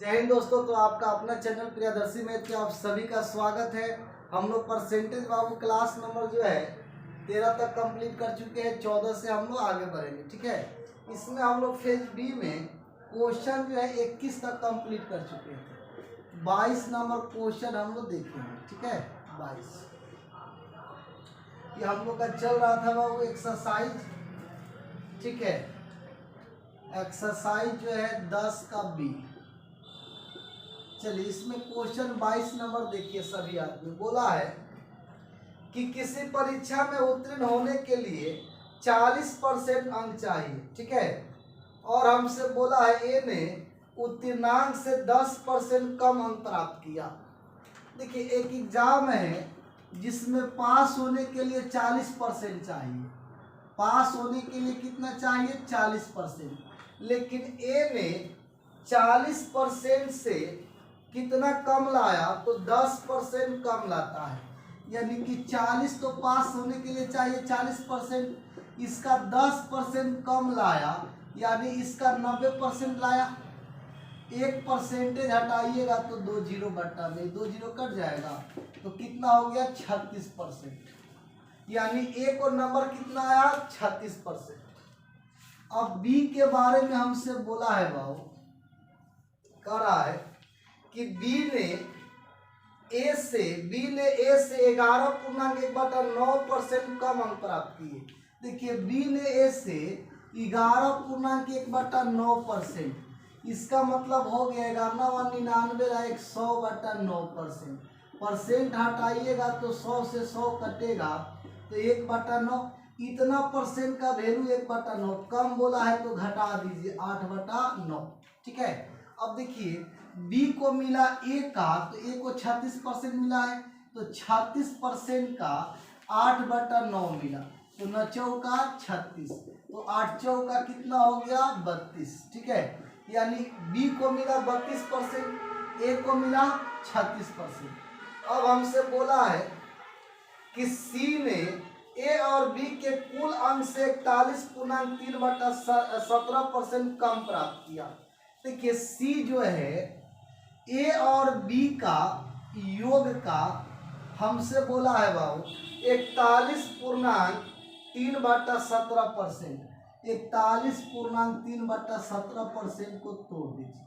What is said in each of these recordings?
जय हिंद दोस्तों। तो आपका अपना चैनल प्रियदर्शी मैथ में आप सभी का स्वागत है। हम लोग परसेंटेज बाबू क्लास नंबर जो है 13 तक कंप्लीट कर चुके हैं। 14 से हम लोग आगे बढ़ेंगे, ठीक है। इसमें हम लोग फेज बी में क्वेश्चन जो है 21 तक कंप्लीट कर चुके थे। 22 नंबर क्वेश्चन हम लोग देखेंगे, ठीक है। 22 ये हम लोग का चल रहा था बाबू एक्सरसाइज, ठीक है। एक्सरसाइज जो है 10 का बी। चलिए इसमें क्वेश्चन 22 नंबर देखिए। सभी आदमी बोला है कि किसी परीक्षा में उत्तीर्ण होने के लिए 40% अंक चाहिए, ठीक है। और हमसे बोला है ए ने उत्तीर्णांक से 10% कम अंक प्राप्त किया। देखिए एक एग्जाम है जिसमें पास होने के लिए 40% चाहिए। पास होने के लिए कितना चाहिए? 40%। लेकिन ए ने 40% से कितना कम लाया? तो 10% कम लाता है। यानी कि 40 तो पास होने के लिए चाहिए 40%, इसका 10% कम लाया, यानी इसका 90% लाया। 1% हटाइएगा तो 2 जीरो बट्टा में 2 जीरो कट जाएगा, तो कितना हो गया? 36%। यानी ए को नंबर कितना आया? 36%। अब बी के बारे में हमसे बोला है बाबू, कह रहा है कि बी ने ए से 11.1/9% कम अंक प्राप्त किए। देखिए बी ने ए से 11.1/9%, इसका मतलब हो गया 99 100/9%। परसेंट हटाइएगा तो 100 से 100 कटेगा तो 1/9। इतना परसेंट का वैल्यू 1/9। कम बोला है तो घटा दीजिए 8/9, ठीक है। अब देखिए बी को मिला ए का, तो ए को 36% मिला है, तो 36% का 8/9 मिला, तो 9 चौका 36, तो 8 चौका कितना हो गया? 32, ठीक है। यानी बी को मिला 32%, ए को मिला 36%। अब हमसे बोला है कि सी ने ए और बी के कुल अंक से 41.3/17% कम प्राप्त किया। देखिए सी जो है ए और बी का योग का हमसे बोला है बाबू 41.3/17%। 41.3/17% को तोड़ दीजिए,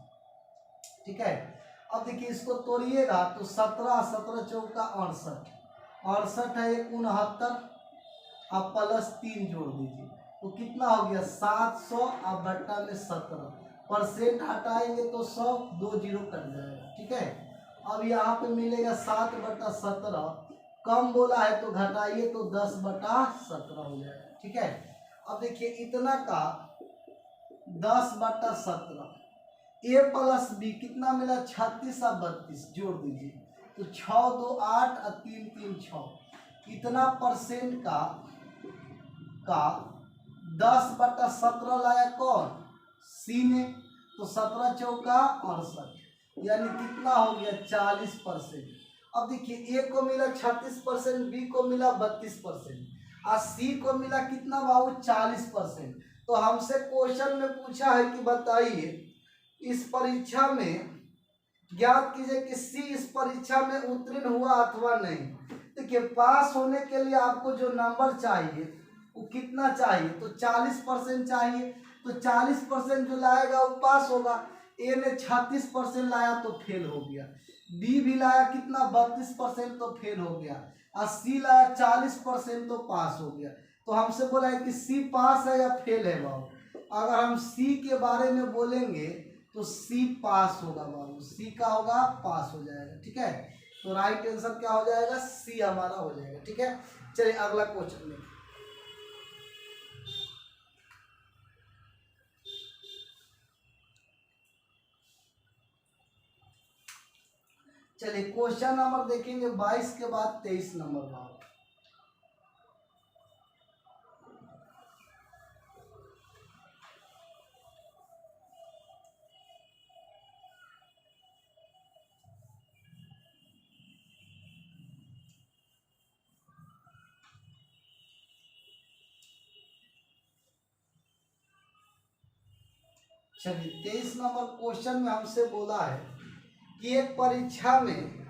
ठीक है। अब देखिए इसको तोड़िएगा तो 17 17 चौका 68, 68 है 69, अब +3 जोड़ दीजिए तो कितना हो गया? 700। अब बट्टा में 17, परसेंट हटाएंगे तो 100, 2 जीरो कट जाएगा, ठीक है। अब यहाँ पे मिलेगा 7/17। कम बोला है तो घटाइए तो 10/17 हो जाएगा, ठीक है। अब देखिए इतना का 10/17, ए प्लस बी कितना मिला? 36 और 32 जोड़ दीजिए तो 6 2 8 और 3 3 6। इतना परसेंट का 10/17 लाया कौन? सी ने, तो 17 चौका 68, यानी कितना हो गया? 40%। अब देखिए ए को मिला 36%, बी को मिला 32% और सी को मिला कितना बाबू? 40%। तो हमसे क्वेश्चन में पूछा है कि बताइए इस परीक्षा में ज्ञात कीजिए कि सी इस परीक्षा में उत्तीर्ण हुआ अथवा नहीं। देखिए पास होने के लिए आपको जो नंबर चाहिए वो कितना चाहिए? तो 40% चाहिए, तो 40% जो लाएगा वो पास होगा। ए ने 36% लाया तो फेल हो गया, बी भी लाया कितना? 32% तो फेल हो गया, और सी लाया 40% तो पास हो गया। तो हमसे बोला है कि सी पास है या फेल है बाबू। अगर हम सी के बारे में बोलेंगे तो सी पास होगा बाबू, सी का होगा पास हो जाएगा, ठीक है। तो राइट आंसर क्या हो जाएगा? सी हमारा हो जाएगा, ठीक है। चलिए अगला क्वेश्चन में। चलिए क्वेश्चन नंबर देखेंगे 22 के बाद 23 नंबर बाबू। चलिए 23 नंबर क्वेश्चन में हमसे बोला है कि एक परीक्षा में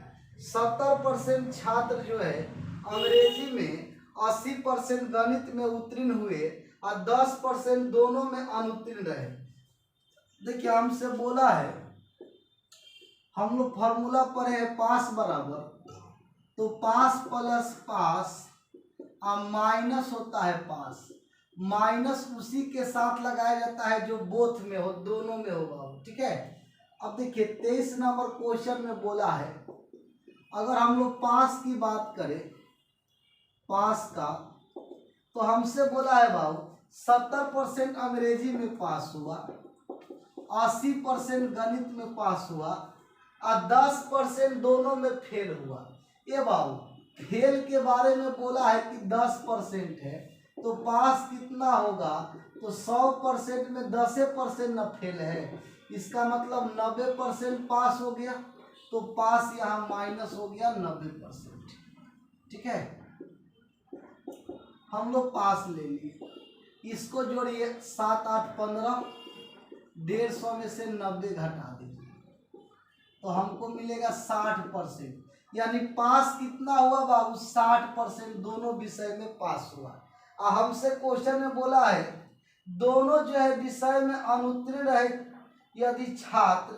70% छात्र जो है अंग्रेजी में, 80% गणित में उत्तीर्ण हुए और 10% दोनों में अनुत्तीर्ण रहे। देखिए हमसे बोला है, हम लोग फॉर्मूला पढ़े हैं पास बराबर, तो पास प्लस पास माइनस होता है पास, माइनस उसी के साथ लगाया जाता है जो बोथ में हो, दोनों में होगा, ठीक है। अब देखिए 23 नंबर क्वेश्चन में बोला है, अगर हम लोग पास की बात करें, पास का, तो हमसे बोला है भाव 70% अंग्रेजी में पास हुआ, 80% गणित में पास हुआ और 10% दोनों में फेल हुआ। ये भाव फेल के बारे में बोला है कि 10% है, तो पास कितना होगा, तो 100% में 10% न फेल है, इसका मतलब 90% पास हो गया, तो पास यहाँ माइनस हो गया 90%, ठीक है। हम लोग पास ले लिए, इसको जोड़िए 7 8 15, 150 में से 90 घटा दीजिए तो हमको मिलेगा 60%, यानी पास कितना हुआ बाबू, 60%, दोनों विषय में पास हुआ। और हमसे क्वेश्चन में बोला है दोनों जो है विषय में अनुत्तीर्ण रहे, यदि छात्र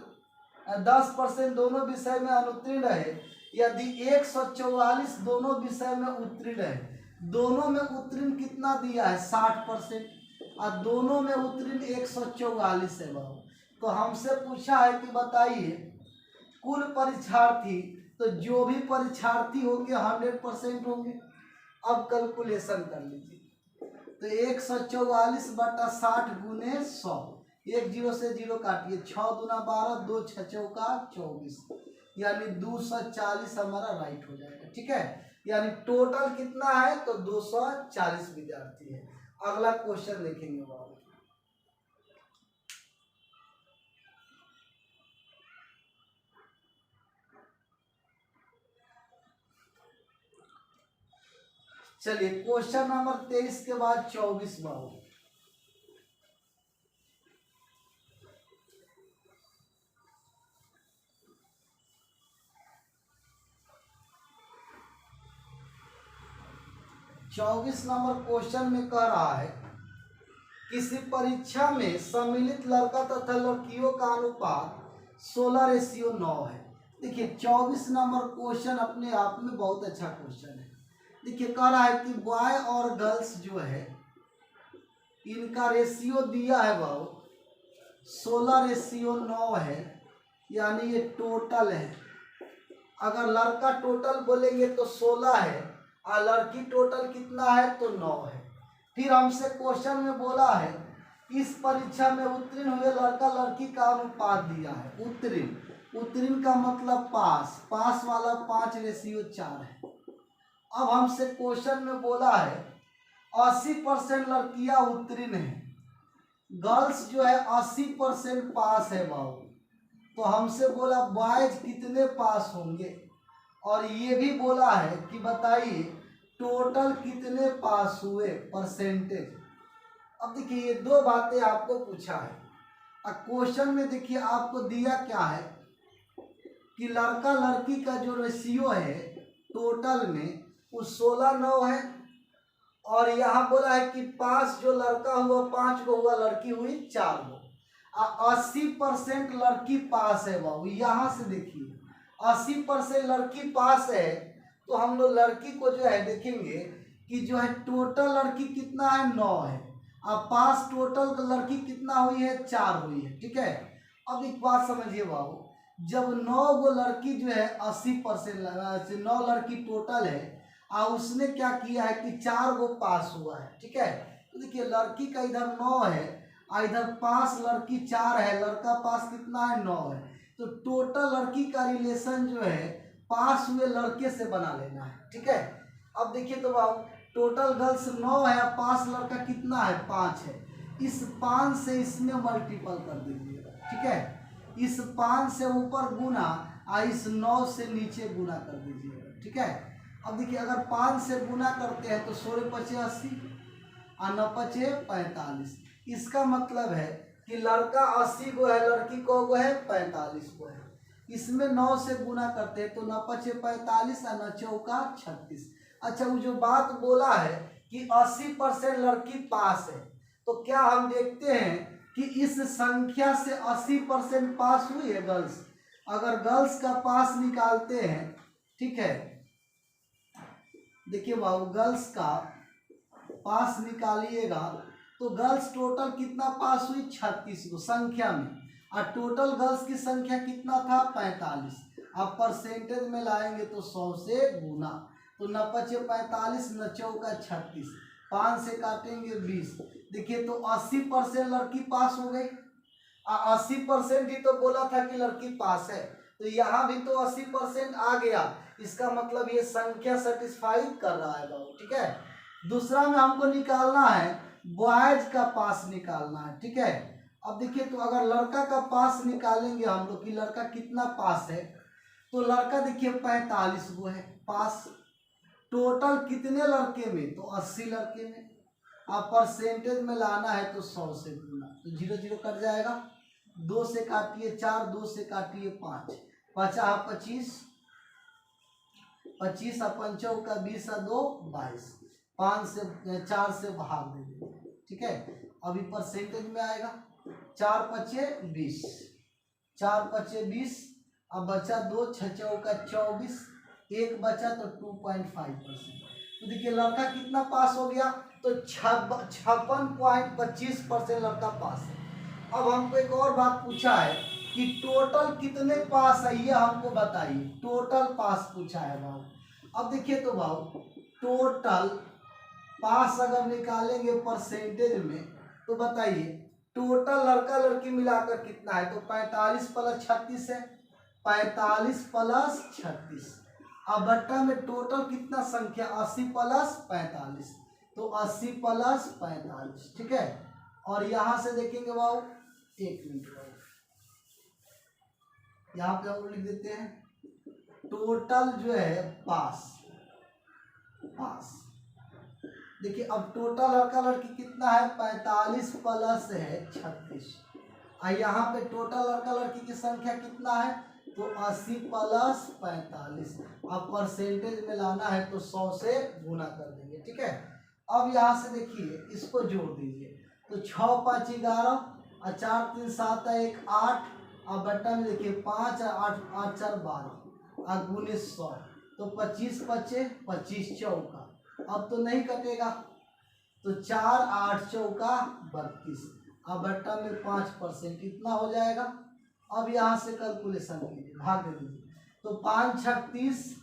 10% दोनों विषय में अनुत्तीर्ण रहे, यदि 144 दोनों विषय में उत्तीर्ण रहे, दोनों में उत्तीर्ण कितना दिया है 60% और दोनों में उत्तीर्ण 144 है बाबू। तो हमसे पूछा है कि बताइए कुल परीक्षार्थी, तो जो भी परीक्षार्थी होंगे 100% होंगे। अब कैलकुलेशन कर लीजिए, तो 144/60 गुने 100, 1 0 से 0 काटिए, 6 दूना 12, 2 6 चौका 24, यानी 240 हमारा राइट हो जाएगा, ठीक है। यानी टोटल कितना है, तो 240 विद्यार्थी है। अगला क्वेश्चन देखेंगे बाबू, चलिए क्वेश्चन नंबर 23 के बाद 24 बाबू, चौबीस नंबर क्वेश्चन में कह रहा है किसी परीक्षा में सम्मिलित लड़का तथा लड़कियों का अनुपात 16:9 है। देखिए 24 नंबर क्वेश्चन अपने आप में बहुत अच्छा क्वेश्चन है। देखिए कह रहा है कि बॉय और गर्ल्स जो है इनका रेशियो दिया है भाव 16:9 है, यानी ये टोटल है। अगर लड़का टोटल बोलेंगे तो 16 है और लड़की टोटल कितना है, तो 9 है। फिर हमसे क्वेश्चन में बोला है इस परीक्षा में उत्तीर्ण हुए लड़का लड़की का अनुपात दिया है। उत्तीर्ण का मतलब पास, पास वाला 5:4 है। अब हमसे क्वेश्चन में बोला है 80% लड़कियां उत्तीर्ण हैं, गर्ल्स जो है 80% पास है बाबू। तो हमसे बोला बॉयज कितने पास होंगे, और ये भी बोला है कि बताइए टोटल कितने पास हुए, परसेंटेज। अब देखिए ये दो बातें आपको पूछा है। अब क्वेश्चन में देखिए आपको दिया क्या है कि लड़का लड़की का जो रेशियो है टोटल में वो 16:9 है, और यहाँ बोला है कि पास जो लड़का हुआ 5 गो हुआ, लड़की हुई 4 गो। 80% लड़की पास है बाबू। यहाँ से देखिए 80% लड़की पास है, तो हम लोग लड़की को जो है देखेंगे कि जो है टोटल लड़की कितना है, 9 है, और पास टोटल लड़की कितना हुई है, 4 हुई है, ठीक है। अब एक बात समझिए बाबू, जब 9 गो लड़की जो है 80% 9 लड़की टोटल है और उसने क्या किया है कि 4 गो पास हुआ है, ठीक है। तो देखिए लड़की का इधर 9 है और इधर पास लड़की 4 है, लड़का पास कितना है, 9 है। तो टोटल लड़की का रिलेशन जो है पास हुए लड़के से बना लेना है, ठीक है। अब देखिए तो बाबू टोटल गर्ल्स 9 है, पास लड़का कितना है, 5 है। इस 5 से इसमें मल्टीपल कर दीजिएगा, ठीक है। इस 5 से ऊपर गुना और इस 9 से नीचे गुना कर दीजिएगा, ठीक है। अब देखिए अगर 5 से गुना करते हैं तो 16 × 5 = 80 और 9 × 5 = 45। इसका मतलब है कि लड़का 80 को है, लड़की को है 45 को है। इसमें 9 से गुना करते हैं तो 9 पचे 45 और 9 चौका 36। अच्छा, वो जो बात बोला है कि 80% लड़की पास है, तो क्या हम देखते हैं कि इस संख्या से 80% पास हुई है गर्ल्स। अगर गर्ल्स का पास निकालते हैं, ठीक है, देखिए बाबू गर्ल्स का पास निकालिएगा तो गर्ल्स टोटल कितना पास हुई 36 को संख्या में, और टोटल गर्ल्स की संख्या कितना था 45। अब परसेंटेज में लाएंगे तो 100 से गुना, तो 9 पचे 45, 9 चौका 36, 5 से काटेंगे 20। देखिए तो 80% लड़की पास हो गई, 80% ही तो बोला था कि लड़की पास है, तो यहाँ भी तो 80% आ गया। इसका मतलब ये संख्या सेटिस्फाई कर रहा है बाबू, ठीक है। दूसरा में हमको निकालना है बॉयज का पास निकालना है, ठीक है। अब देखिए तो अगर लड़का का पास निकालेंगे हम लोग कि लड़का कितना पास है, तो लड़का देखिए 45 को है पास। टोटल कितने लड़के में, तो 80 लड़के में। अब परसेंटेज में लाना है तो 100 से गुना, तो 0 0 कट जाएगा, 2 से काटिए 4, 2 से काटिए 5, 50 25, 25 और 5 का 20 और 2 22, 5 से 4 से भाग दे देंगे, ठीक है। अभी परसेंटेज में आएगा 4 पचे 20, 4 पचे 20, अब बचा 2, 6 चौका 24, 1 बचा तो 2.5%। तो देखिए लड़का कितना पास हो गया, तो 56.25% लड़का पास है। अब हमको एक और बात पूछा है कि टोटल कितने पास है, ये हमको बताइए। टोटल पास पूछा है भाव। अब देखिए तो भाव टोटल पास अगर निकालेंगे परसेंटेज में, तो बताइए टोटल लड़का लड़की मिलाकर कितना है, तो 45 प्लस 36 है, 45 प्लस 36। अब बट्टा में टोटल कितना संख्या 80 प्लस 45, तो 80 प्लस 45, ठीक है। और यहां से देखेंगे भाव, एक मिनट भाव, यहाँ पे हम लिख देते हैं टोटल जो है पास। देखिए अब टोटल लड़का लड़की कितना है 45 प्लस है 36, और यहाँ पे टोटल लड़का लड़की की संख्या कितना है, तो 80 प्लस 45। अब परसेंटेज में लाना है तो 100 से गुना कर देंगे, ठीक है। अब यहाँ से देखिए इसको जोड़ दीजिए, तो 6 5 11 और 4 3 7 1 8, और बट्टा में देखिए 5 और 8 8 4 12 और गुने 100, तो 25 पचे 25 चौका, अब तो नहीं कटेगा, तो 4 8 चौका 32, अब बट्टा में 5% इतना हो जाएगा। अब यहाँ से कैलकुलेशन कीजिए, भाग दे दीजिए, तो 5 36,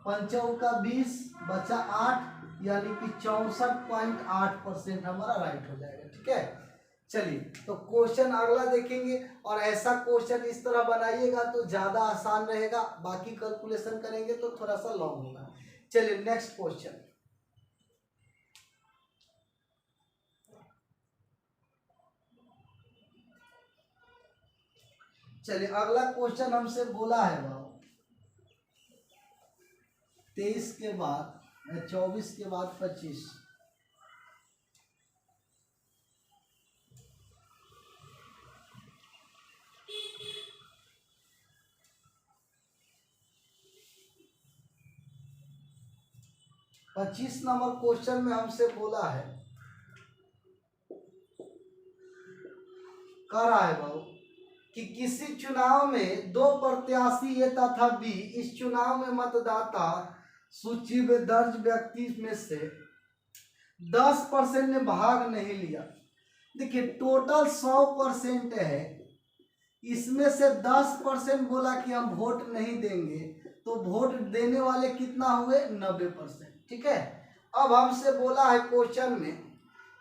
5 चौका 20, बचा 8, यानी कि 64.8% हमारा राइट हो जाएगा, ठीक है। चलिए तो क्वेश्चन अगला देखेंगे, और ऐसा क्वेश्चन इस तरह बनाइएगा तो ज़्यादा आसान रहेगा, बाकी कैलकुलेशन करेंगे तो थोड़ा सा लॉन्ग होगा। चलिए नेक्स्ट क्वेश्चन। चलिए अगला क्वेश्चन हमसे बोला है भाव 23 के बाद 24 के बाद 25, नंबर क्वेश्चन में हमसे बोला है, कह रहा है भाव कि किसी चुनाव में 2 प्रत्याशी ए तथा बी, इस चुनाव में मतदाता सूची में दर्ज व्यक्ति में से 10% ने भाग नहीं लिया। देखिए टोटल 100% है, इसमें से 10% बोला कि हम वोट नहीं देंगे, तो वोट देने वाले कितना हुए 90%, ठीक है। अब हमसे बोला है क्वेश्चन में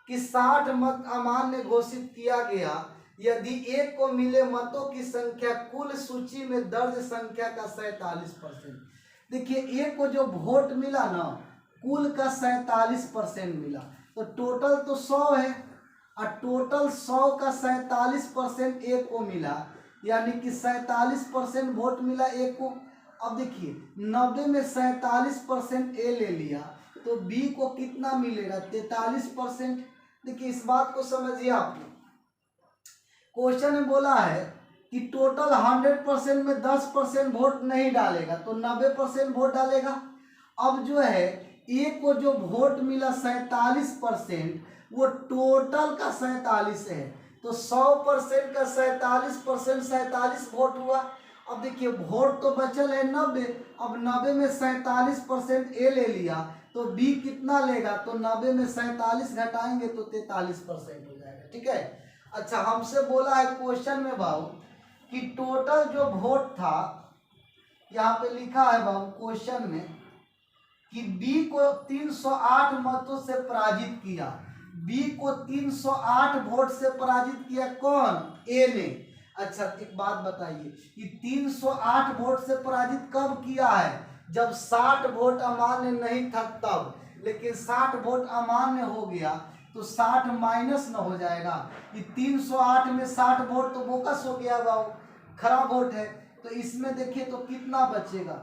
कि 60 मत अमान्य घोषित किया गया यदि एक को मिले मतों की संख्या कुल सूची में दर्ज संख्या का 47%। देखिए एक को जो वोट मिला ना, कुल का 47% मिला, तो टोटल तो 100 है, और टोटल 100 का 47% एक को मिला, यानी कि 47% वोट मिला एक को। अब देखिए 90 में 47% ए ले लिया, तो बी को कितना मिलेगा 43%। देखिए इस बात को समझिए आप, क्वेश्चन में बोला है कि टोटल 100% में 10% वोट नहीं डालेगा तो 90% वोट डालेगा। अब जो है ए को जो वोट मिला 47%, वो टोटल का 47 है, तो 100% का 47%, 47 वोट हुआ। अब देखिए वोट तो बचल है 90, अब 90 में 47% ए ले लिया तो बी कितना लेगा, तो 90 में 47 घटाएंगे तो 43% हो जाएगा। ठीक है। अच्छा, हमसे बोला है क्वेश्चन में बाबू कि टोटल जो वोट था, यहाँ पे लिखा है बाबू क्वेश्चन में कि बी को 308 मतों से पराजित किया। बी को 308 वोट से पराजित किया कौन? ए ने। अच्छा, एक बात बताइए कि 308 वोट से पराजित कब किया है? जब 60 वोट अमान्य नहीं था तब, लेकिन 60 वोट अमान्य हो गया तो 60 माइनस न हो जाएगा। कि 308 में 60 वोट तो बोकस हो गया बाबू, खराब वोट है, तो इसमें देखिए तो कितना बचेगा?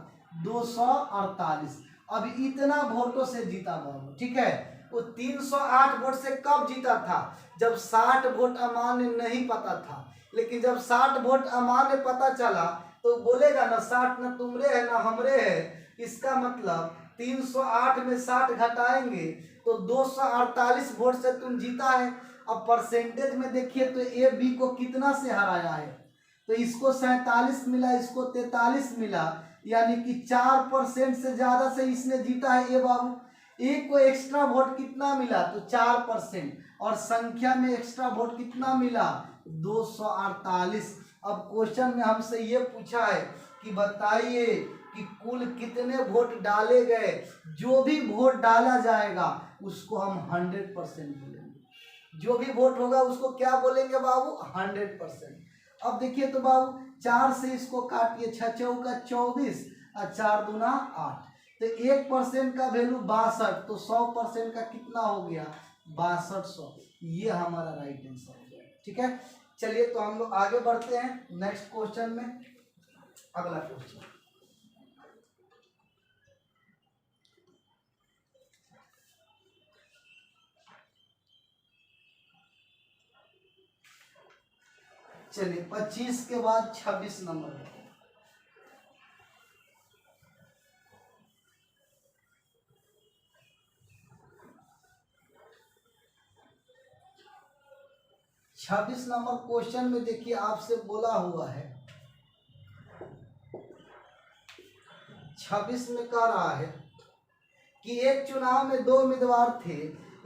248। अब इतना वोटों से जीता बाबू। ठीक है, वो 308 वोट से कब जीता था? जब 60 वोट अमान्य नहीं पता था, लेकिन जब 60 वोट अमान्य पता चला तो बोलेगा ना 60 ना तुमरे है ना हमरे है। इसका मतलब 308 में 60 घटाएंगे तो 248 वोट से तुम जीता है। अब परसेंटेज में देखिए तो ए बी को कितना से हराया है, तो इसको 47 मिला, इसको 43 मिला, यानी कि 4% से ज्यादा से इसने जीता है ए बाबू। ए को एक्स्ट्रा वोट कितना मिला? तो 4%, और संख्या में एक्स्ट्रा वोट कितना मिला? 248। अब क्वेश्चन में हमसे ये पूछा है कि बताइए कि कुल कितने वोट डाले गए। जो भी वोट डाला जाएगा उसको हम 100% बोलेंगे। जो भी वोट होगा उसको क्या बोलेंगे बाबू? 100%। अब देखिए तो बाबू 4 से इसको काटिए, 6 चौका 24 और 4 दूना 8, तो 1% का वैल्यू 62, तो 100% का कितना हो गया? 6200। ये हमारा राइट आंसर हो गया। ठीक है, चलिए तो हम लोग आगे बढ़ते हैं नेक्स्ट क्वेश्चन में। अगला क्वेश्चन, चलिए 25 के बाद 26 नंबर। 26 नंबर क्वेश्चन में देखिए आपसे बोला हुआ है, 26 में कह रहा है कि एक चुनाव में 2 उम्मीदवार थे,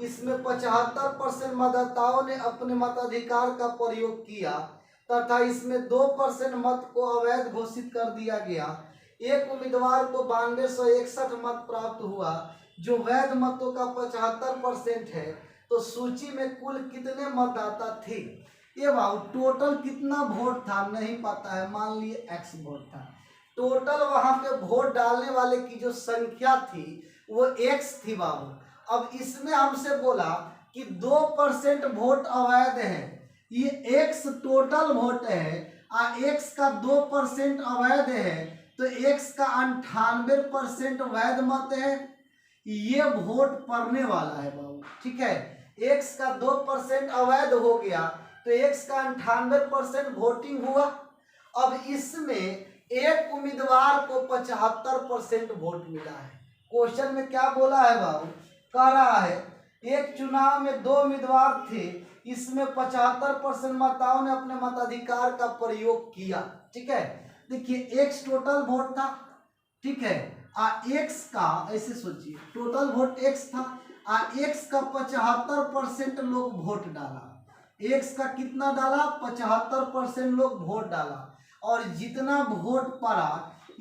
इसमें 75% मतदाताओं ने अपने मताधिकार का प्रयोग किया तथा इसमें 2% मत को अवैध घोषित कर दिया गया। एक उम्मीदवार को 9261 मत प्राप्त हुआ जो वैध मतों का 75% है, तो सूची में कुल कितने मतदाता थे? ये भाव टोटल कितना वोट था नहीं पता है, मान लिए x वोट था। टोटल वहां पे वोट डालने वाले की जो संख्या थी वो x थी बाबू। अब इसमें हमसे बोला कि 2% वोट अवैध है, ये x टोटल वोट है और x का 2% अवैध है, तो x का 98% वैध मत है। ये वोट पड़ने वाला है बाबू। ठीक है, x का 2% अवैध हो गया तो x का 98% वोटिंग हुआ। अब इसमें एक उम्मीदवार को 75% वोट मिला है। क्वेश्चन में क्या बोला है बाबू? कह रहा है एक चुनाव में 2 उम्मीदवार थे, इसमें 75% मतदाताओं ने अपने मताधिकार का प्रयोग किया। ठीक है, देखिए x टोटल वोट था। ठीक है, x का ऐसे सोचिए टोटल वोट x था और x का 75% लोग वोट डाला। x का कितना डाला? 75% लोग वोट डाला, और जितना वोट पड़ा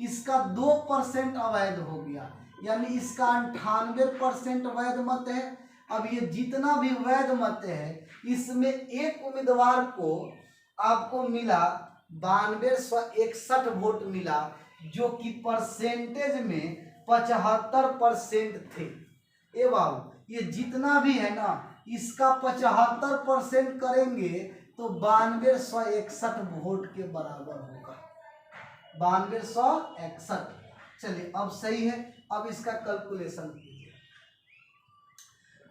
इसका 2% अवैध हो गया, यानी इसका 98% वैध मत है। अब ये जितना भी वैध मत है इसमें एक उम्मीदवार को आपको मिला 9261 वोट मिला, जो कि परसेंटेज में 75% थे। ए बाबू ये जितना भी है ना इसका 75% करेंगे तो 9261 वोट के बराबर होगा, 9261। चलिए अब सही है, अब इसका कैलकुलेशन कीजिए।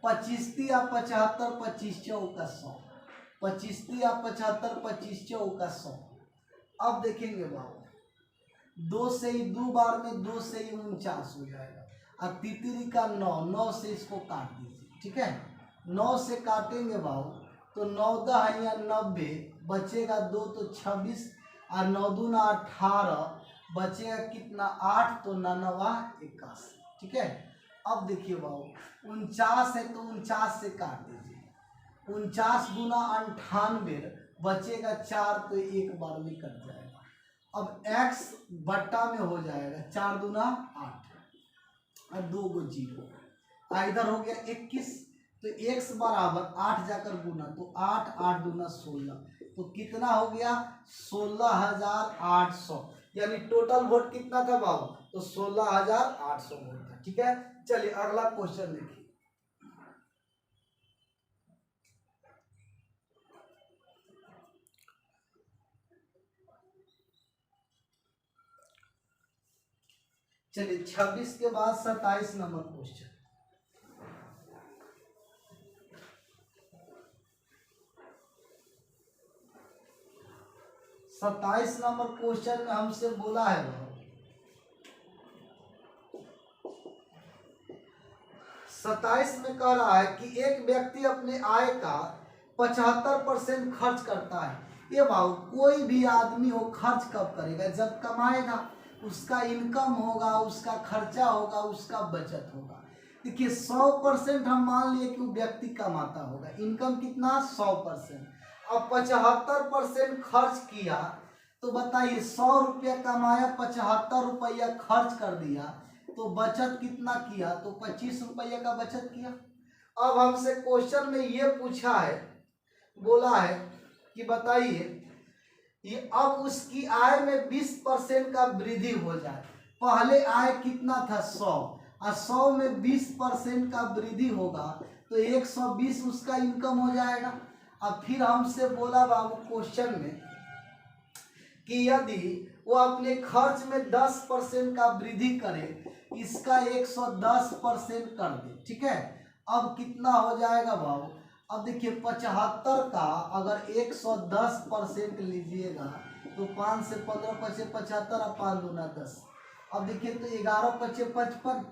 25 या 75, 25 चौका 100, 25 या 75, 25 चौका 100। अब देखेंगे बाबू 2 से ही 2 बार में 2 से ही 49 हो जाएगा। अब तितरी का 9, 9 से इसको काट दीजिए, ठीक है। 9 से काटेंगे बाबू तो 9 10 या 90, बचेगा 2 तो 26 और 9 दूना 18, बचेगा कितना 8 तो 9 81, ठीक है। अब देखिए बाबू 49 है तो 49 से काट दीजिए, 49 गुना 98, बचेगा 4 तो एक बार में कट जाएगा। अब x बट्टा में हो जाएगा 4 दूना 8 और 2 को 0, इधर हो गया 21, तो x बराबर 8 जाकर गुना तो 8, 8 दूना 16, तो कितना हो गया 16,800, यानी टोटल वोट कितना था बाबू, तो 16,800 वोट था, ठीक है। चलिए अगला क्वेश्चन देखिए। चलिए 26 के बाद 27 नंबर क्वेश्चन। सत्ताईस नंबर क्वेश्चन में हमसे बोला है 27 में कह रहा है कि एक व्यक्ति अपने आय का 75% खर्च करता है। ये भाव कोई भी आदमी हो खर्च कब करेगा, जब कमाएगा, उसका इनकम होगा, उसका खर्चा होगा, उसका बचत होगा। देखिए 100% हम मान लिए कि वो व्यक्ति कमाता होगा, इनकम कितना 100%। अब 75% खर्च किया तो बताइए 100 रुपया कमाया, 75 रुपया खर्च कर दिया, तो बचत कितना किया, तो 25 रुपया का बचत किया। अब हमसे क्वेश्चन में ये पूछा है, बोला है कि बताइए ये अब उसकी आय में 20% का वृद्धि हो जाए। पहले आय कितना था 100 और 100 में 20% का वृद्धि होगा तो 120 उसका इनकम हो जाएगा। अब फिर हमसे बोला बाबू क्वेश्चन में कि यदि वो अपने खर्च में 10% का वृद्धि करे, इसका 110% कर दे, ठीक है। अब कितना हो जाएगा बाबू, अब देखिए 75 का अगर 110% लीजिएगा तो 5 से 15 पचे 75 और 5 दूना 10। अब देखिए तो 11 पचे 55 और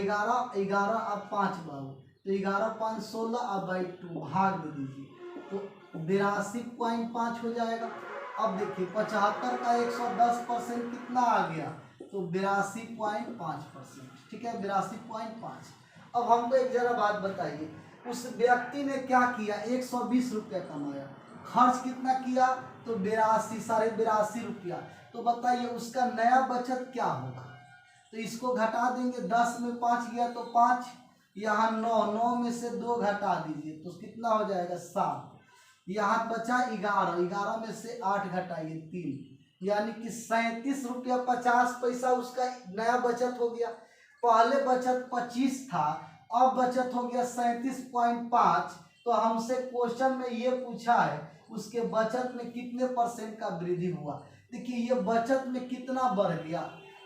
11 11 और 5 बाबू, तो 11 5 16 और बाई 2 भाग दे दीजिए तो 82.5 हो जाएगा। अब देखिए 75 का 110% कितना आ गया, तो 82.5%, ठीक है 82.5। अब हमको एक जरा बात बताइए, उस व्यक्ति ने क्या किया, 120 रुपया कमाया, खर्च कितना किया, तो 82 रुपया। तो बताइए उसका नया बचत क्या होगा, तो इसको घटा देंगे, 10 में 5 गया तो 5, यहाँ 9, 9 में से 2 घटा दीजिए तो कितना हो जाएगा 7, यहाँ बचा 11, 11 में से 8 घटाइए 3, यानी कि 37 रुपया 50 पैसा उसका नया बचत हो गया। पहले बचत 25 था, अब बचत हो गया 37.5। तो हमसे क्वेश्चन में ये पूछा है उसके बचत में कितने % का वृद्धि हुआ। देखिए ये बचत में कितना बढ़ गया,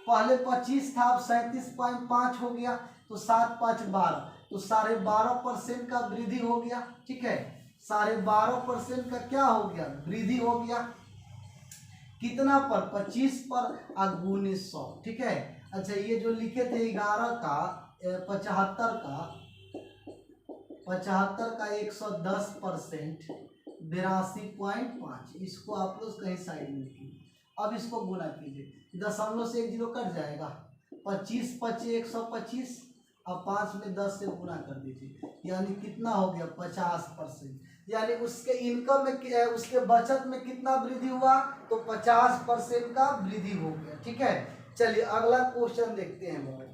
पहले 25 था अब 37.5 हो गया, तो 7 5 12, तो 12.5% का वृद्धि हो गया, ठीक है। 12.5% का क्या हो गया, वृद्धि हो गया, कितना पर, 25 पर और गुने 100, ठीक है। अच्छा ये जो लिखे थे 11 का 75 का 110% 82.5, इसको आप लोग कहीं साइड में लिखिए। अब इसको गुना कीजिए, दशमलव से 1 0 कट जाएगा, 25 पचे 125 और 5 में 10 से गुना कर दीजिए, यानी कितना हो गया 50%। यानी उसके इनकम में उसके बचत में कितना वृद्धि हुआ, तो 50% का वृद्धि हो गया, ठीक है। चलिए अगला क्वेश्चन देखते हैं भाई।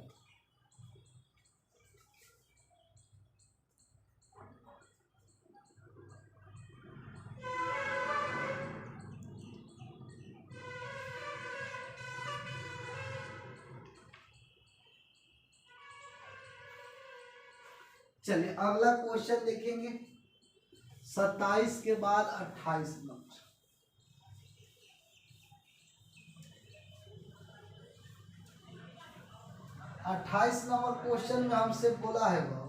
चलिए अगला क्वेश्चन देखेंगे 27 के बाद 28 नंबर। 28 नंबर क्वेश्चन में हमसे बोला है वो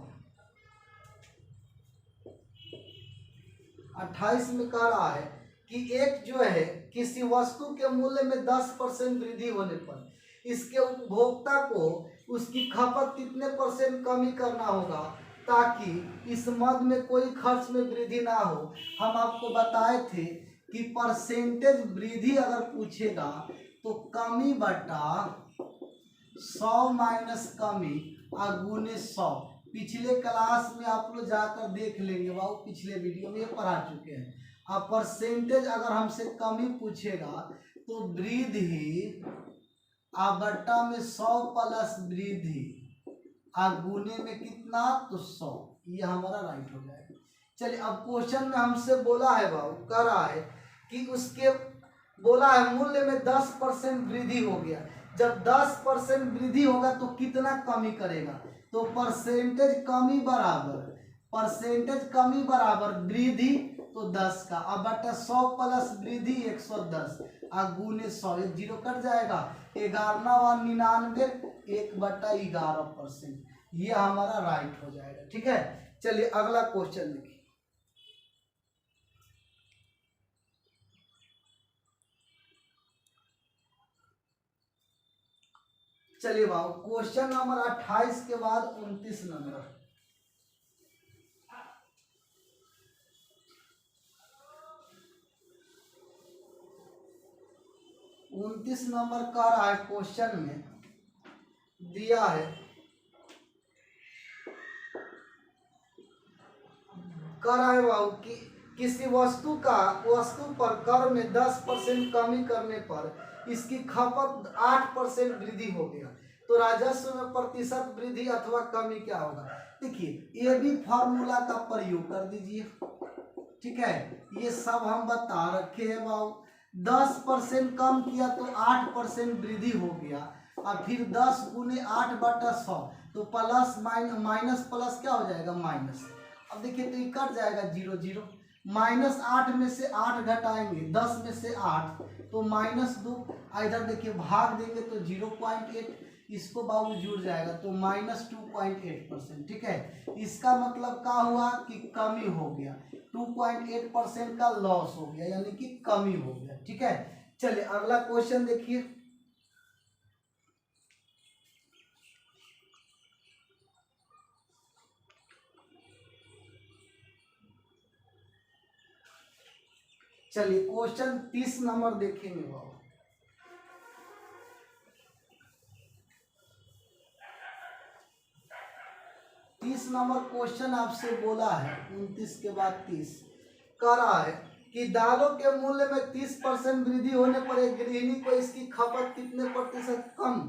28 में कह रहा है कि एक जो है किसी वस्तु के मूल्य में 10% वृद्धि होने पर इसके उपभोक्ता को उसकी खपत कितने % कमी करना होगा ताकि इस मद में कोई खर्च में वृद्धि ना हो। हम आपको बताए थे कि परसेंटेज वृद्धि अगर पूछेगा तो कमी बटा 100 माइनस कमी गुने 100। पिछले क्लास में आप लोग जाकर देख लेंगे, बाबू पिछले वीडियो में ये पढ़ा चुके हैं। अब परसेंटेज अगर हमसे कमी पूछेगा तो वृद्धि बट्टा में 100 प्लस वृद्धि गुने में कितना तो 100, ये हमारा राइट हो जाएगा। चलिए अब क्वेश्चन में हमसे बोला है बाबू, कह रहा है कि उसके बोला है मूल्य में 10% वृद्धि हो गया। जब 10% वृद्धि होगा तो कितना कमी करेगा, तो परसेंटेज कमी बराबर वृद्धि तो 10 का अब बटा 100 प्लस वृद्धि 110 गुने 100, एक जीरो कट जाएगा, 1199 1/11%, ये हमारा राइट हो जाएगा। ठीक है, चलिए अगला क्वेश्चन देखिए। चलिए बाबू क्वेश्चन नंबर 28 के बाद 29 नंबर। उनतीस नंबर का रहा है क्वेश्चन में दिया है बाबू कि किसी वस्तु पर कर में 10% कमी करने पर इसकी खपत 8% वृद्धि हो गया, तो राजस्व में प्रतिशत वृद्धि अथवा कमी क्या होगा। देखिए ये भी फॉर्मूला का प्रयोग कर दीजिए। ठीक है, ये सब हम बता रखे हैं बाबू। 10% कम किया तो 8% वृद्धि हो गया, और फिर 10 गुने 8/100 तो प्लस माइनस प्लस क्या हो जाएगा माइनस। अब देखिए तो ये कट जाएगा 0 0, -8 में से 8 घटाएंगे 10 में से 8 तो -2, इधर देखिए भाग देंगे तो 0.8, इसको बाबू जुड़ जाएगा तो -2.8%। ठीक है, इसका मतलब क्या हुआ कि कमी हो गया, 2.8% का लॉस हो गया, यानी कि कमी हो गया। ठीक है, चलिए अगला क्वेश्चन देखिए। चलिए क्वेश्चन 30 नंबर देखेंगे बाबू। नंबर क्वेश्चन आपसे बोला है 29 के बाद 30 कह रहा है कि दालों के मूल्य में 30% वृद्धि होने पर एक गृहिणी को इसकी खपत कितने प्रतिशत कम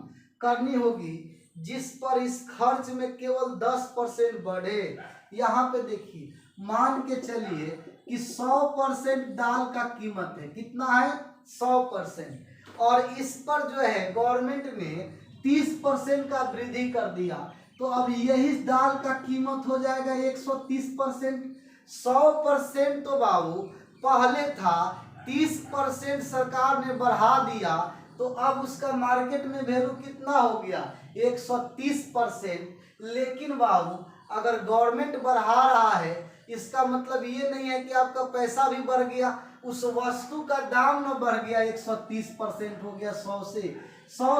करनी होगी जिस पर इस खर्च में केवल 10% बढ़े। यहाँ पे देखिए मान के चलिए कि 100% दाल का कीमत है, कितना है 100%, और इस पर जो है गवर्नमेंट ने 30% का वृद्धि कर दिया, तो अब यही दाल का कीमत हो जाएगा 130%। 100% तो बाबू पहले था, 30% सरकार ने बढ़ा दिया, तो अब उसका मार्केट में वैल्यू कितना हो गया 130%। लेकिन बाबू अगर गवर्नमेंट बढ़ा रहा है इसका मतलब ये नहीं है कि आपका पैसा भी बढ़ गया, उस वस्तु का दाम न बढ़ गया, 130% हो गया, 100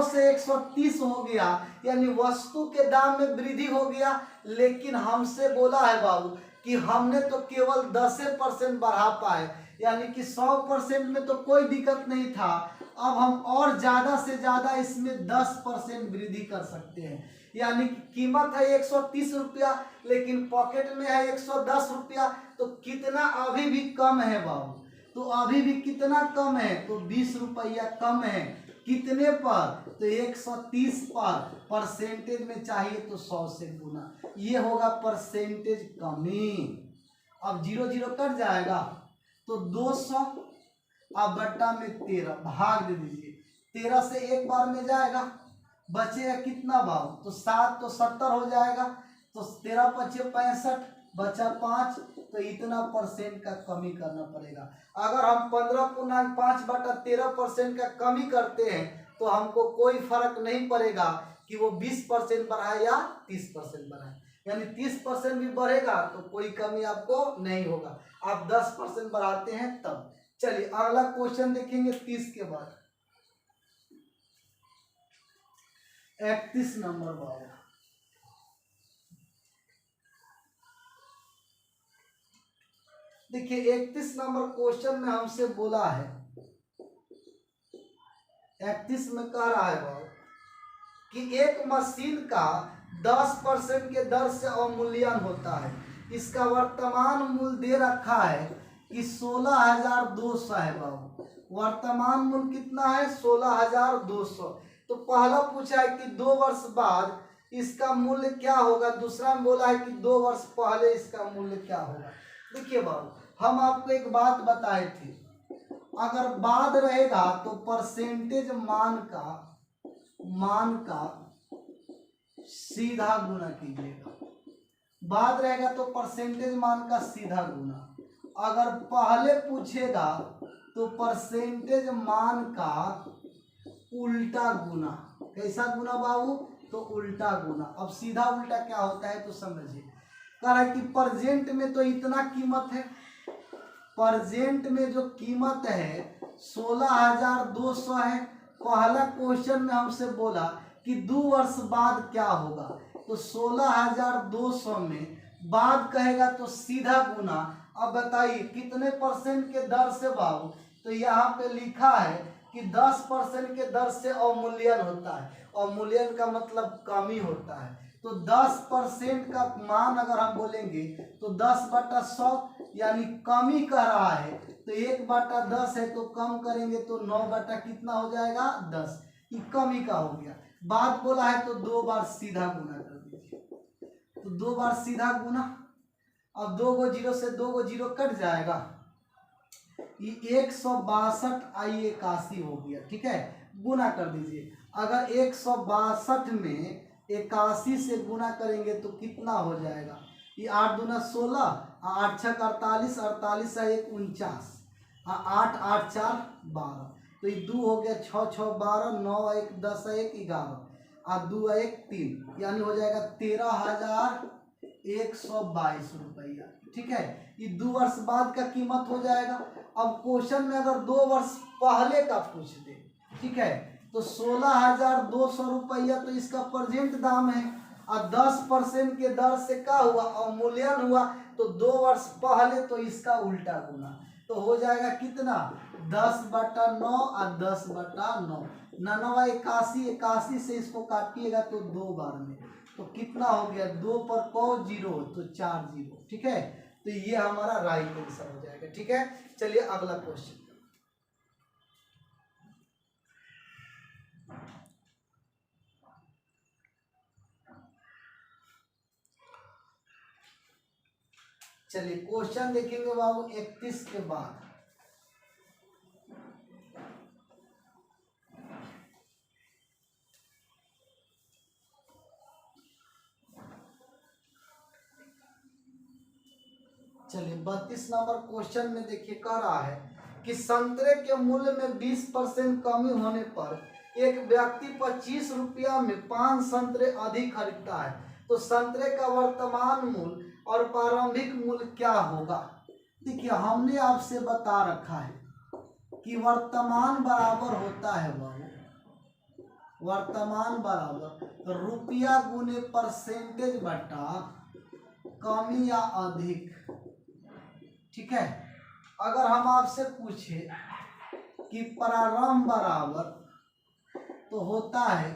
से 130 हो गया, यानी वस्तु के दाम में वृद्धि हो गया। लेकिन हमसे बोला है बाबू कि हमने तो केवल 10% बढ़ा पाए, यानी कि 100% में तो कोई दिक्कत नहीं था, अब हम और ज़्यादा से ज़्यादा इसमें 10% वृद्धि कर सकते हैं, यानी कि कीमत है 130 रुपया लेकिन पॉकेट में है 110 रुपया, तो कितना अभी भी कम है बाबू, तो अभी भी कितना कम है तो 20 रुपया कम है, कितने पर तो 130 पर, परसेंटेज में चाहिए तो 100 से गुना, ये होगा परसेंटेज कमी। अब 0 0 कट जाएगा तो 200 अब बट्टा में 13 भाग दे दीजिए, 13 से एक बार में जाएगा, बचेगा कितना बाबू तो 7 तो 70 हो जाएगा, तो 13 पचे 65 बचा 5, तो इतना परसेंट का कमी करना पड़ेगा। अगर हम 15.5/13% का कमी करते हैं तो हमको कोई फर्क नहीं पड़ेगा कि वो 20% बढ़ाए या 30% बढ़ाए, यानी 30% भी बढ़ेगा तो कोई कमी आपको नहीं होगा। आप 10% बढ़ाते हैं तब। चलिए अगला क्वेश्चन देखेंगे 30 के बाद। 31 नंबर बाबू। देखिए 31 नंबर क्वेश्चन में हमसे बोला है, 31 में कह रहा है बाबू कि एक मशीन का 10% के दर से अवमूल्यन होता है। इसका वर्तमान मूल्य दे रखा है कि 16,200 है बाबू। वर्तमान मूल्य कितना है? 16,200। तो पहला पूछा है कि 2 वर्ष बाद इसका मूल्य क्या होगा, दूसरा में बोला है कि 2 वर्ष पहले इसका मूल्य क्या होगा। देखिए बाबू हम आपको एक बात बताए थे, अगर बाद रहेगा तो परसेंटेज मान का सीधा गुना कीजिएगा। बाद रहेगा तो परसेंटेज मान का सीधा गुना। अगर पहले पूछेगा तो परसेंटेज मान का उल्टा गुना। कैसा गुना बाबू? तो उल्टा गुना। अब सीधा उल्टा क्या होता है तो समझिए। कह रहा है कि प्रेजेंट में तो इतना कीमत है, प्रेजेंट में जो कीमत है 16,200 है। पहला क्वेश्चन में हमसे बोला कि 2 वर्ष बाद क्या होगा, तो 16,200 में बाद कहेगा तो सीधा गुना। अब बताइए कितने परसेंट के दर से बाबू? तो यहाँ पे लिखा है कि 10% के दर से अवमूल्यन होता है। अवमूल्यन का मतलब कमी होता है। तो 10% का मान अगर हम बोलेंगे तो 10/100 यानी कमी कर रहा है। तो 1/10 है तो कम करेंगे तो 9 कितना हो जाएगा? 10। ये कमी का हो गया। बात बोला है तो 2 बार सीधा गुना कर दीजिए। तो 2 बार सीधा गुना। अब 2 गो जीरो से 2 गो जीरो कट जाएगा। ये 162 आई 81 हो गया। ठीक है, गुना कर दीजिए। अगर 162 में 81 से गुना करेंगे तो कितना हो जाएगा? ये 8 दूना 16, 8 छक 48, 48 1 49, 8 8 4 12। तो ये 2 हो गया, 6 6 12, 9 1 10 1 11 और 2 1 3, यानी हो जाएगा 13,122 रुपया। ठीक है, ये 2 वर्ष बाद का कीमत हो जाएगा। अब क्वेश्चन में अगर 2 वर्ष पहले का पूछ दे, ठीक है, तो 16,200 रुपया तो इसका प्रेजेंट दाम है और 10% के दर से क्या हुआ? अवमूल्यन हुआ। तो 2 वर्ष पहले तो इसका उल्टा गुना। तो हो जाएगा कितना? 10/9 और 10/9। 9 81, 81 से इसको काटिएगा तो 2 बार में, तो कितना हो गया? 2 पर को जीरो तो 4 जीरो। ठीक है, तो ये हमारा राइट आंसर हो जाएगा। ठीक है, चलिए अगला क्वेश्चन। चलिए क्वेश्चन देखेंगे बाबू 31 के बाद। चलिए 32 नंबर क्वेश्चन में देखिए कह रहा है कि संतरे के मूल्य में 20% कमी होने पर एक व्यक्ति 25 रुपया में 5 संतरे अधिक खरीदता है, तो संतरे का वर्तमान मूल्य और प्रारंभिक मूल्य क्या होगा? देखिए हमने आपसे बता रखा है कि वर्तमान बराबर होता है बाबू, वर्तमान बराबर रुपया गुने परसेंटेज बटा कमी या अधिक। ठीक है, अगर हम आपसे पूछे कि प्रारंभ बराबर तो होता है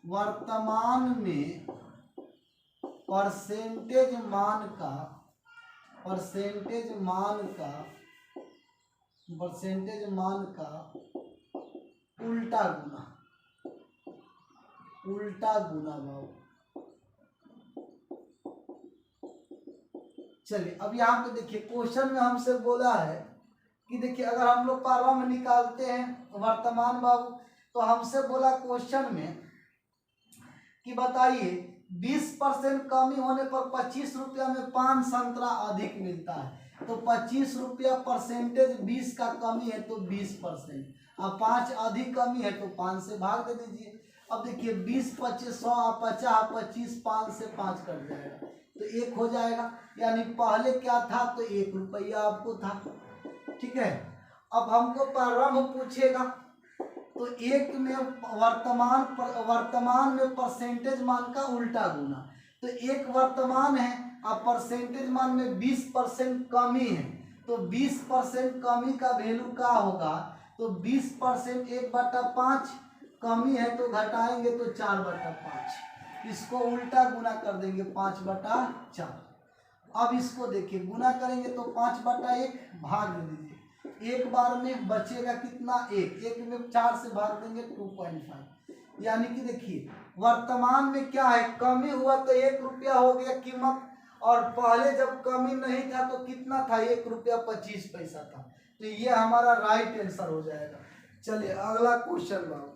वर्तमान में परसेंटेज मान का उल्टा गुना भाव। चलिए अब यहाँ पे देखिए क्वेश्चन में हमसे बोला है कि देखिए अगर हम लोग प्रारंभ निकालते हैं वर्तमान बाबू, तो हमसे बोला क्वेश्चन में कि बताइए 20% कमी होने पर 25 रुपया में 5 संतरा अधिक मिलता है। तो 25 रुपया परसेंटेज 20 का कमी है तो 20%। अब 5 अधिक कमी है तो 5 से भाग दे दीजिए। अब देखिए 20 25 100 50 25 5 से 5 कट जाएगा तो 1 हो जाएगा, यानी पहले क्या था तो 1 रुपया आपको था। ठीक है, अब हमको प्रारंभ पूछेगा तो एक में वर्तमान में परसेंटेज मान का उल्टा गुना, तो एक वर्तमान है अब परसेंटेज मान में 20% कमी है, तो 20% कमी का वैल्यू क्या होगा, तो 20% 1/5 कमी है तो घटाएंगे तो 4/5, इसको उल्टा गुना कर देंगे 5/4। अब इसको देखिए गुना करेंगे तो 5/1 भाग दे दीजिए, एक बार में बचेगा कितना 1, 1 में 4 से भाग देंगे 2.5, यानी कि देखिए वर्तमान में क्या है कमी हुआ तो 1 रुपया हो गया कीमत, और पहले जब कमी नहीं था तो कितना था 1 रुपया 25 पैसा था, तो ये हमारा राइट आंसर हो जाएगा। चलिए अगला क्वेश्चन बाबू,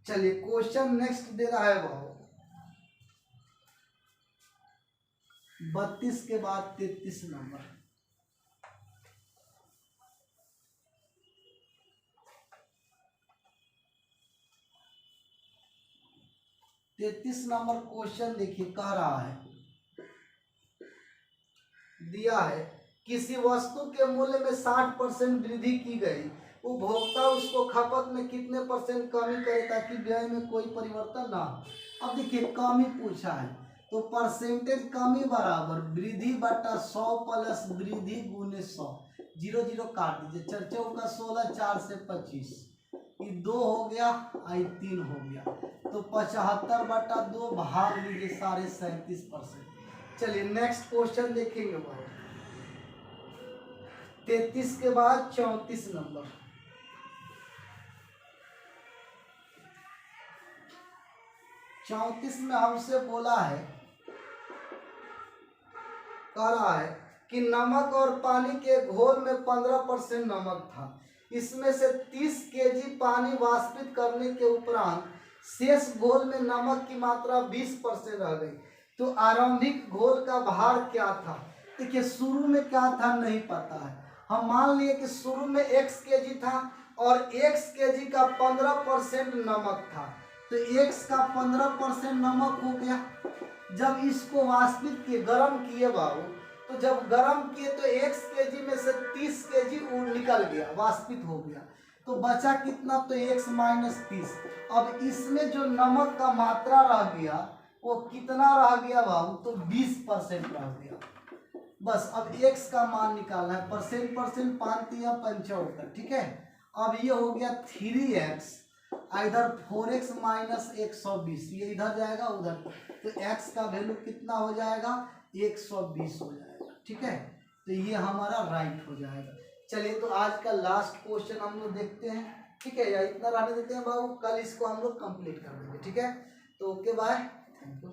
चलिए क्वेश्चन नेक्स्ट दे रहा है बाबू 32 के बाद 33 नंबर। तैतीस नंबर क्वेश्चन देखिए कह रहा है, दिया है किसी वस्तु के मूल्य में 60% वृद्धि की गई, उपभोक्ता उसको खपत में कितने % कमी करे ताकि व्यय में कोई परिवर्तन ना हो। अब देखिए कमी पूछा है तो परसेंटेज कमी बराबर वृद्धि बटा 100 प्लस वृद्धि गुने 100, 0 0 काट दीजिए, 4 चौका 16, 4 से 25, ये 2 हो गया आई 3 हो गया, तो 75/2 भाग लीजिए 37.5%। चलिए नेक्स्ट क्वेश्चन देखेंगे भाई 33 के बाद 34 नंबर। 34 में हमसे बोला है, कह रहा है कि नमक और पानी के घोल में 15% नमक था, इसमें से 30 केजी पानी वाष्पित करने के उपरांत शेष घोल में नमक की मात्रा 20% रह गई, तो आरंभिक घोल का भार क्या था। देखिए शुरू में क्या था नहीं पता है, हम मान लिए कि शुरू में x केजी था और x केजी का 15% नमक था, तो x का 15% नमक हो गया। जब इसको वाष्पित किए गर्म किए बाबू, तो जब गर्म किए तो x केजी में से 30 केजी निकल गया वाष्पित हो गया, तो बचा कितना तो x - 30। अब इसमें जो नमक का मात्रा रह गया वो कितना रह गया बाबू, तो 20% रह गया। बस अब x का मान निकालना है, परसेंट 5 या 75। ठीक है, अब ये हो गया 3x इधर 4x - 120, ये इधर जाएगा उधर, तो x का वैल्यू कितना हो जाएगा 120 हो जाएगा। ठीक है, तो ये हमारा राइट हो जाएगा। चलिए तो आज का लास्ट क्वेश्चन हम लोग देखते हैं। ठीक है, या इतना रहने देते हैं बाबू, कल इसको हम लोग कंप्लीट कर देंगे। ठीक है, तो ओके बाय, थैंक यू।